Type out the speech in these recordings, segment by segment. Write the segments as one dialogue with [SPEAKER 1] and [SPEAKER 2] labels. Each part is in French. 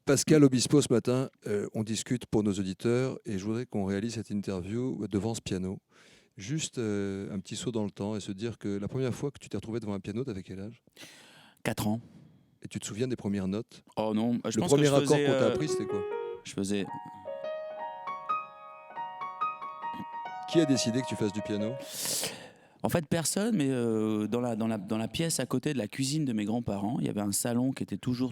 [SPEAKER 1] Pascal Obispo, ce matin, on discute pour nos auditeurs et je voudrais qu'on réalise cette interview devant ce piano. Juste un petit saut dans le temps et se dire que la première fois que tu t'es retrouvé devant un piano, t'avais quel âge?
[SPEAKER 2] 4 ans.
[SPEAKER 1] Et tu te souviens des premières notes?
[SPEAKER 2] Oh non, je
[SPEAKER 1] Le
[SPEAKER 2] pense que
[SPEAKER 1] premier accord qu'on t'a appris, c'était quoi?
[SPEAKER 2] je faisais.
[SPEAKER 1] Qui a décidé que tu fasses du piano?
[SPEAKER 2] En fait, personne, mais dans la pièce à côté de la cuisine de mes grands-parents, il y avait un salon qui était toujours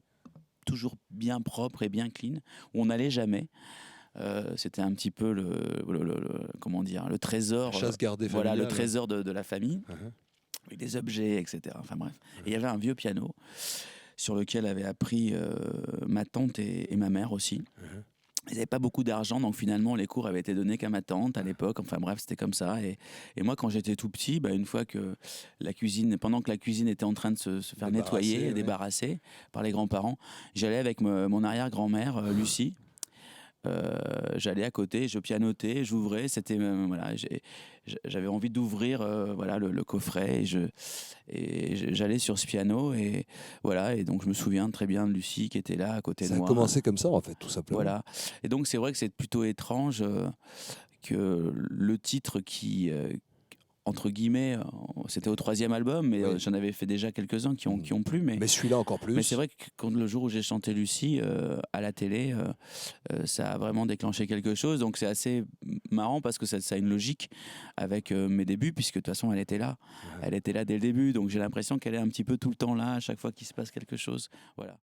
[SPEAKER 2] bien propre et bien clean, où on n'allait jamais. C'était un petit peu comment dire, le
[SPEAKER 1] La
[SPEAKER 2] trésor,
[SPEAKER 1] chasse gardée
[SPEAKER 2] voilà, le
[SPEAKER 1] familiale.
[SPEAKER 2] trésor de la famille,
[SPEAKER 1] Uh-huh.
[SPEAKER 2] avec des objets, etc. Enfin bref. Et il y avait un vieux piano sur lequel avaient appris ma tante et ma mère aussi.
[SPEAKER 1] Uh-huh.
[SPEAKER 2] Ils n'avaient pas beaucoup d'argent, donc finalement les cours avaient été donnés qu'à ma tante à l'époque. Enfin bref, c'était comme ça. Et moi, quand j'étais tout petit, une fois que pendant que la cuisine était en train de se faire nettoyer et
[SPEAKER 1] Ouais.
[SPEAKER 2] débarrasser par les grands-parents, j'allais avec mon arrière-grand-mère, Lucie. J'allais à côté, je pianotais, j'ouvrais, c'était voilà, j'avais envie d'ouvrir voilà le coffret j'allais sur ce piano et voilà, et donc je me souviens très bien de Lucie qui était là à côté de
[SPEAKER 1] Ça a
[SPEAKER 2] moi.
[SPEAKER 1] commencé comme ça, en fait, tout simplement.
[SPEAKER 2] Voilà. Et donc c'est vrai que c'est plutôt étrange que le titre qui entre guillemets, c'était au troisième album, mais
[SPEAKER 1] Oui.
[SPEAKER 2] j'en avais fait déjà quelques-uns qui ont plu,
[SPEAKER 1] Mais celui-là encore
[SPEAKER 2] mais c'est
[SPEAKER 1] plus.
[SPEAKER 2] vrai que quand le jour où j'ai chanté Lucie à la télé, ça a vraiment déclenché quelque chose. Donc c'est assez marrant parce que ça a une logique avec mes débuts, puisque de toute façon elle était là.
[SPEAKER 1] Uh-huh.
[SPEAKER 2] Elle était là dès le début, donc j'ai l'impression qu'elle est un petit peu tout le temps là, à chaque fois qu'il se passe quelque chose. Voilà.